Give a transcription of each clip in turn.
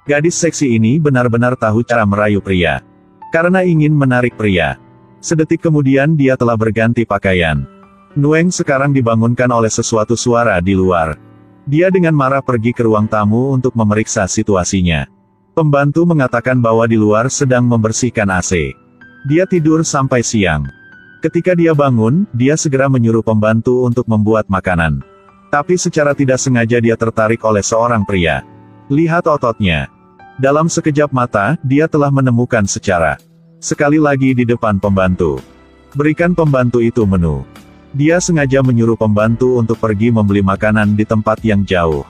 Gadis seksi ini benar-benar tahu cara merayu pria. Karena ingin menarik pria. Sedetik kemudian dia telah berganti pakaian. Nueng sekarang dibangunkan oleh sesuatu suara di luar. Dia dengan marah pergi ke ruang tamu untuk memeriksa situasinya. Pembantu mengatakan bahwa di luar sedang membersihkan AC. Dia tidur sampai siang. Ketika dia bangun, dia segera menyuruh pembantu untuk membuat makanan. Tapi secara tidak sengaja dia tertarik oleh seorang pria. Lihat ototnya. Dalam sekejap mata, dia telah menemukan secara. Sekali lagi di depan pembantu. Berikan pembantu itu menu. Dia sengaja menyuruh pembantu untuk pergi membeli makanan di tempat yang jauh.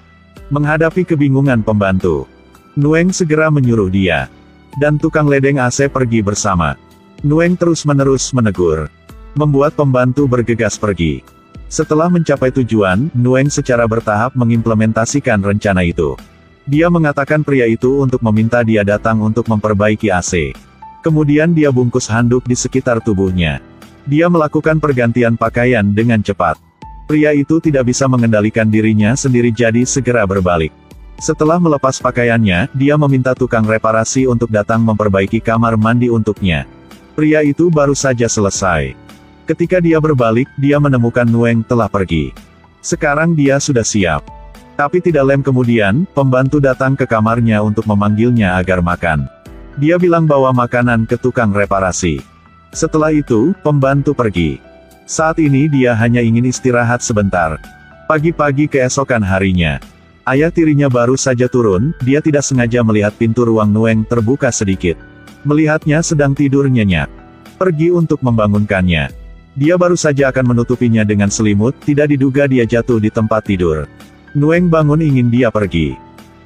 Menghadapi kebingungan pembantu, Nueng segera menyuruh dia dan tukang ledeng AC pergi bersama. Nueng terus-menerus menegur, membuat pembantu bergegas pergi. Setelah mencapai tujuan, Nueng secara bertahap mengimplementasikan rencana itu. Dia mengatakan pria itu untuk meminta dia datang untuk memperbaiki AC. Kemudian dia bungkus handuk di sekitar tubuhnya. Dia melakukan pergantian pakaian dengan cepat. Pria itu tidak bisa mengendalikan dirinya sendiri jadi segera berbalik. Setelah melepas pakaiannya, dia meminta tukang reparasi untuk datang memperbaiki kamar mandi untuknya. Pria itu baru saja selesai. Ketika dia berbalik, dia menemukan Nueng telah pergi. Sekarang dia sudah siap. Tapi tidak lama kemudian, pembantu datang ke kamarnya untuk memanggilnya agar makan. Dia bilang bawa makanan ke tukang reparasi. Setelah itu, pembantu pergi. Saat ini dia hanya ingin istirahat sebentar. Pagi-pagi keesokan harinya, ayah tirinya baru saja turun, dia tidak sengaja melihat pintu ruang Nueng terbuka sedikit. Melihatnya sedang tidur nyenyak. Pergi untuk membangunkannya. Dia baru saja akan menutupinya dengan selimut, tidak diduga dia jatuh di tempat tidur. Nueng bangun ingin dia pergi.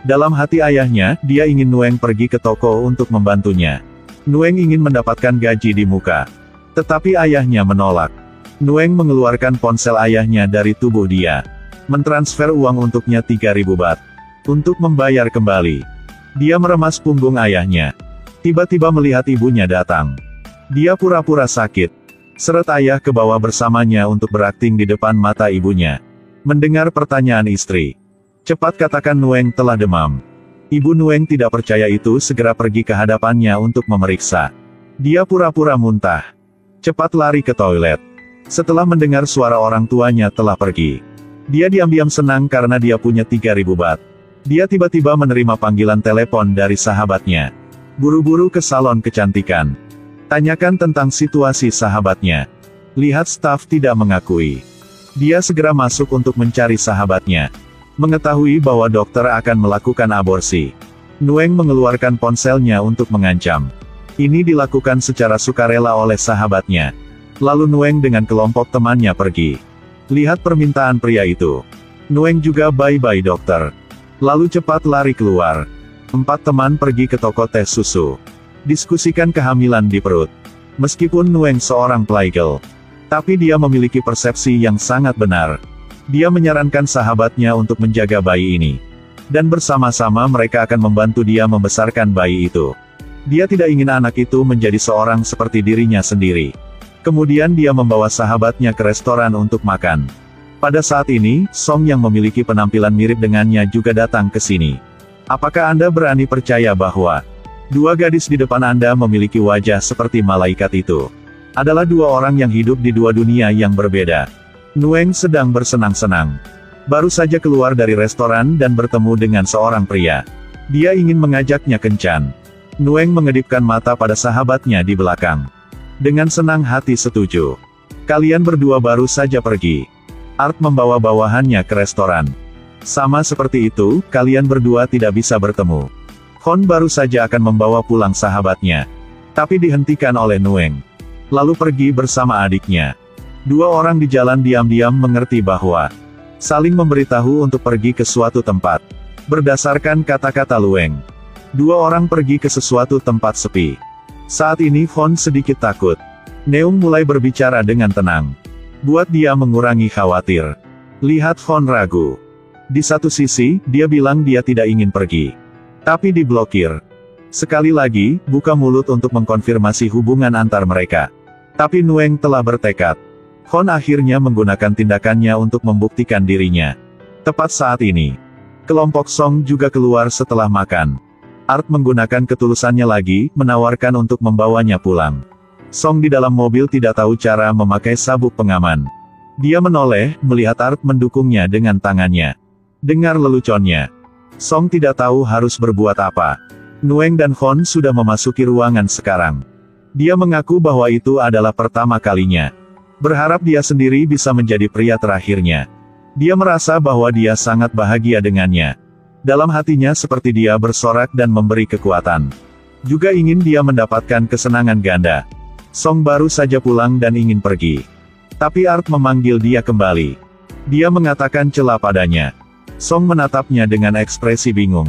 Dalam hati ayahnya, dia ingin Nueng pergi ke toko untuk membantunya. Nueng ingin mendapatkan gaji di muka. Tetapi ayahnya menolak. Nueng mengeluarkan ponsel ayahnya dari tubuh dia. Mentransfer uang untuknya 3.000 baht. Untuk membayar kembali. Dia meremas punggung ayahnya. Tiba-tiba melihat ibunya datang. Dia pura-pura sakit. Seret ayah ke bawah bersamanya untuk berakting di depan mata ibunya. Mendengar pertanyaan istri. Cepat katakan Nueng telah demam. Ibu Nueng tidak percaya itu segera pergi ke hadapannya untuk memeriksa. Dia pura-pura muntah. Cepat lari ke toilet. Setelah mendengar suara orang tuanya telah pergi. Dia diam-diam senang karena dia punya 3.000 baht. Dia tiba-tiba menerima panggilan telepon dari sahabatnya. Buru-buru ke salon kecantikan. Tanyakan tentang situasi sahabatnya. Lihat staf tidak mengakui. Dia segera masuk untuk mencari sahabatnya. Mengetahui bahwa dokter akan melakukan aborsi. Nueng mengeluarkan ponselnya untuk mengancam. Ini dilakukan secara sukarela oleh sahabatnya. Lalu Nueng dengan kelompok temannya pergi. Lihat permintaan pria itu. Nueng juga bye-bye dokter. Lalu cepat lari keluar. 4 teman pergi ke toko teh susu. Diskusikan kehamilan di perut. Meskipun Nueng seorang playgirl, tapi dia memiliki persepsi yang sangat benar. Dia menyarankan sahabatnya untuk menjaga bayi ini. Dan bersama-sama mereka akan membantu dia membesarkan bayi itu. Dia tidak ingin anak itu menjadi seorang seperti dirinya sendiri. Kemudian dia membawa sahabatnya ke restoran untuk makan. Pada saat ini, Song yang memiliki penampilan mirip dengannya juga datang ke sini. Apakah Anda berani percaya bahwa 2 gadis di depan Anda memiliki wajah seperti malaikat itu? Adalah 2 orang yang hidup di 2 dunia yang berbeda. Nueng sedang bersenang-senang. Baru saja keluar dari restoran dan bertemu dengan seorang pria. Dia ingin mengajaknya kencan. Nueng mengedipkan mata pada sahabatnya di belakang. Dengan senang hati setuju. Kalian berdua baru saja pergi. Art membawa bawahannya ke restoran. Sama seperti itu, kalian berdua tidak bisa bertemu. Hon baru saja akan membawa pulang sahabatnya. Tapi dihentikan oleh Nueng. Lalu pergi bersama adiknya. 2 orang di jalan diam-diam mengerti bahwa saling memberitahu untuk pergi ke suatu tempat. Berdasarkan kata-kata Lueng. 2 orang pergi ke sesuatu tempat sepi. Saat ini Hon sedikit takut. Neung mulai berbicara dengan tenang. Buat dia mengurangi khawatir. Lihat Hon ragu. Di satu sisi, dia bilang dia tidak ingin pergi. Tapi diblokir. Sekali lagi, buka mulut untuk mengkonfirmasi hubungan antar mereka. Tapi Nueng telah bertekad. Hon akhirnya menggunakan tindakannya untuk membuktikan dirinya. Tepat saat ini, kelompok Song juga keluar setelah makan. Art menggunakan ketulusannya lagi, menawarkan untuk membawanya pulang. Song di dalam mobil tidak tahu cara memakai sabuk pengaman. Dia menoleh, melihat Art mendukungnya dengan tangannya. Dengar leluconnya. Song tidak tahu harus berbuat apa. Nueng dan Hon sudah memasuki ruangan sekarang. Dia mengaku bahwa itu adalah pertama kalinya. Berharap dia sendiri bisa menjadi pria terakhirnya. Dia merasa bahwa dia sangat bahagia dengannya. Dalam hatinya seperti dia bersorak dan memberi kekuatan. Juga ingin dia mendapatkan kesenangan ganda. Song baru saja pulang dan ingin pergi. Tapi Art memanggil dia kembali. Dia mengatakan celah padanya. Song menatapnya dengan ekspresi bingung.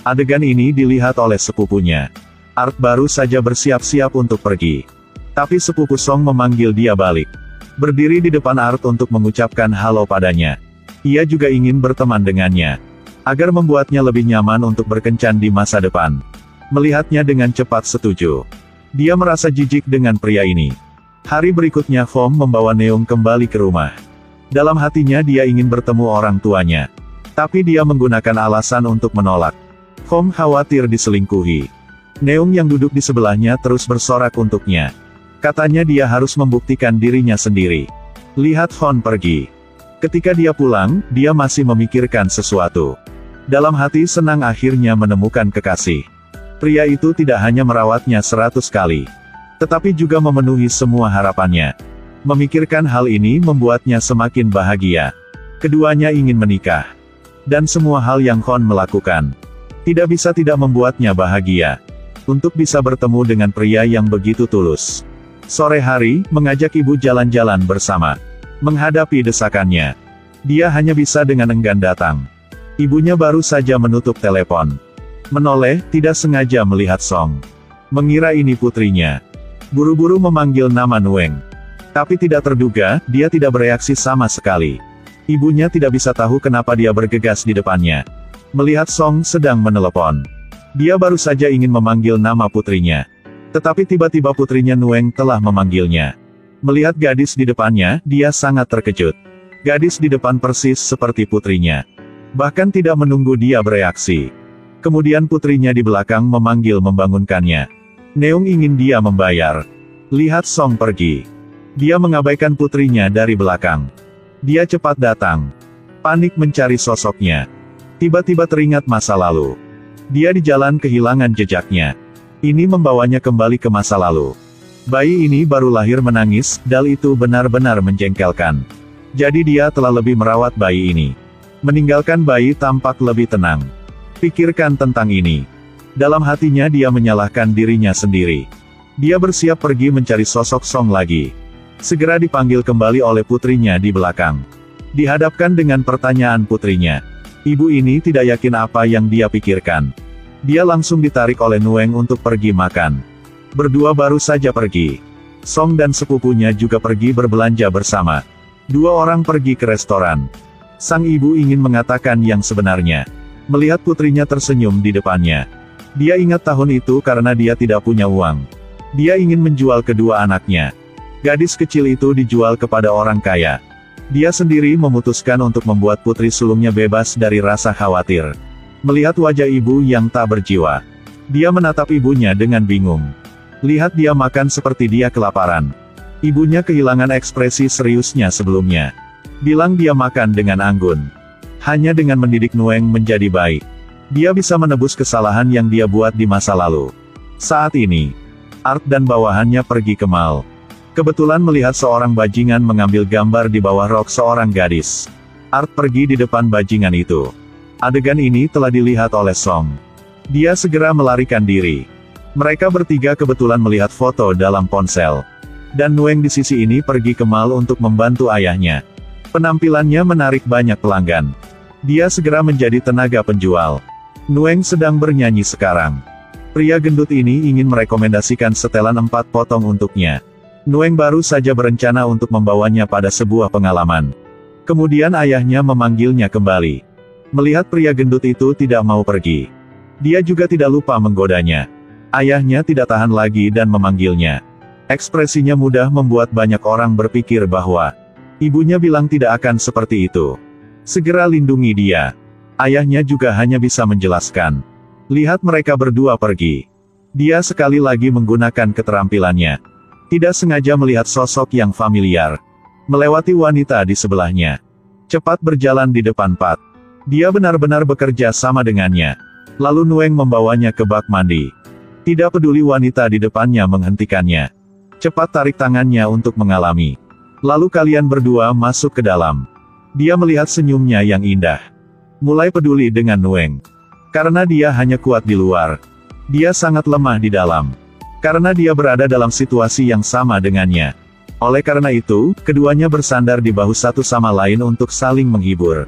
Adegan ini dilihat oleh sepupunya. Art baru saja bersiap-siap untuk pergi. Tapi sepupu Song memanggil dia balik. Berdiri di depan Art untuk mengucapkan halo padanya. Ia juga ingin berteman dengannya. Agar membuatnya lebih nyaman untuk berkencan di masa depan. Melihatnya dengan cepat setuju. Dia merasa jijik dengan pria ini. Hari berikutnya Fom membawa Neung kembali ke rumah. Dalam hatinya dia ingin bertemu orang tuanya. Tapi dia menggunakan alasan untuk menolak. Fom khawatir diselingkuhi. Neung yang duduk di sebelahnya terus bersorak untuknya. Katanya dia harus membuktikan dirinya sendiri. Lihat Fon pergi. Ketika dia pulang, dia masih memikirkan sesuatu. Dalam hati senang akhirnya menemukan kekasih. Pria itu tidak hanya merawatnya 100 kali. Tetapi juga memenuhi semua harapannya. Memikirkan hal ini membuatnya semakin bahagia. Keduanya ingin menikah. Dan semua hal yang Hon melakukan. Tidak bisa tidak membuatnya bahagia. Untuk bisa bertemu dengan pria yang begitu tulus. Sore hari, mengajak ibu jalan-jalan bersama. Menghadapi desakannya. Dia hanya bisa dengan enggan datang. Ibunya baru saja menutup telepon. Menoleh, tidak sengaja melihat Song. Mengira ini putrinya. Buru-buru memanggil nama Nueng. Tapi tidak terduga, dia tidak bereaksi sama sekali. Ibunya tidak bisa tahu kenapa dia bergegas di depannya. Melihat Song sedang menelepon. Dia baru saja ingin memanggil nama putrinya. Tetapi tiba-tiba putrinya Nueng telah memanggilnya. Melihat gadis di depannya, dia sangat terkejut. Gadis di depan persis seperti putrinya. Bahkan tidak menunggu dia bereaksi. Kemudian putrinya di belakang memanggil membangunkannya. Neung ingin dia membayar. Lihat Song pergi. Dia mengabaikan putrinya dari belakang. Dia cepat datang. Panik mencari sosoknya. Tiba-tiba teringat masa lalu. Dia di jalan kehilangan jejaknya. Ini membawanya kembali ke masa lalu. Bayi ini baru lahir menangis, dan itu benar-benar menjengkelkan. Jadi dia telah lebih merawat bayi ini. Meninggalkan bayi tampak lebih tenang. Pikirkan tentang ini. Dalam hatinya dia menyalahkan dirinya sendiri. Dia bersiap pergi mencari sosok Song lagi. Segera dipanggil kembali oleh putrinya di belakang. Dihadapkan dengan pertanyaan putrinya. Ibu ini tidak yakin apa yang dia pikirkan. Dia langsung ditarik oleh Nueng untuk pergi makan. Berdua baru saja pergi. Song dan sepupunya juga pergi berbelanja bersama. Dua orang pergi ke restoran. Sang ibu ingin mengatakan yang sebenarnya. Melihat putrinya tersenyum di depannya. Dia ingat tahun itu karena dia tidak punya uang. Dia ingin menjual kedua anaknya. Gadis kecil itu dijual kepada orang kaya. Dia sendiri memutuskan untuk membuat putri sulungnya bebas dari rasa khawatir. Melihat wajah ibu yang tak berjiwa. Dia menatap ibunya dengan bingung. Lihat dia makan seperti dia kelaparan. Ibunya kehilangan ekspresi seriusnya sebelumnya. Bilang dia makan dengan anggun. Hanya dengan mendidik Nueng menjadi baik. Dia bisa menebus kesalahan yang dia buat di masa lalu. Saat ini, Art dan bawahannya pergi ke mall. Kebetulan melihat seorang bajingan mengambil gambar di bawah rok seorang gadis. Art pergi di depan bajingan itu. Adegan ini telah dilihat oleh Song. Dia segera melarikan diri. Mereka bertiga kebetulan melihat foto dalam ponsel. Dan Nueng di sisi ini pergi ke mall untuk membantu ayahnya. Penampilannya menarik banyak pelanggan. Dia segera menjadi tenaga penjual. Nueng sedang bernyanyi sekarang. Pria gendut ini ingin merekomendasikan setelan 4 potong untuknya. Nueng baru saja berencana untuk membawanya pada sebuah pengalaman. Kemudian ayahnya memanggilnya kembali. Melihat pria gendut itu tidak mau pergi. Dia juga tidak lupa menggodanya. Ayahnya tidak tahan lagi dan memanggilnya. Ekspresinya mudah membuat banyak orang berpikir bahwa ibunya bilang tidak akan seperti itu. Segera lindungi dia. Ayahnya juga hanya bisa menjelaskan. Lihat mereka berdua pergi. Dia sekali lagi menggunakan keterampilannya. Tidak sengaja melihat sosok yang familiar. Melewati wanita di sebelahnya. Cepat berjalan di depan Pat. Dia benar-benar bekerja sama dengannya. Lalu Nueng membawanya ke bak mandi. Tidak peduli wanita di depannya menghentikannya. Cepat tarik tangannya untuk mengalami. Lalu kalian berdua masuk ke dalam. Dia melihat senyumnya yang indah. Mulai peduli dengan Nueng. Karena dia hanya kuat di luar. Dia sangat lemah di dalam. Karena dia berada dalam situasi yang sama dengannya. Oleh karena itu, keduanya bersandar di bahu satu sama lain untuk saling menghibur.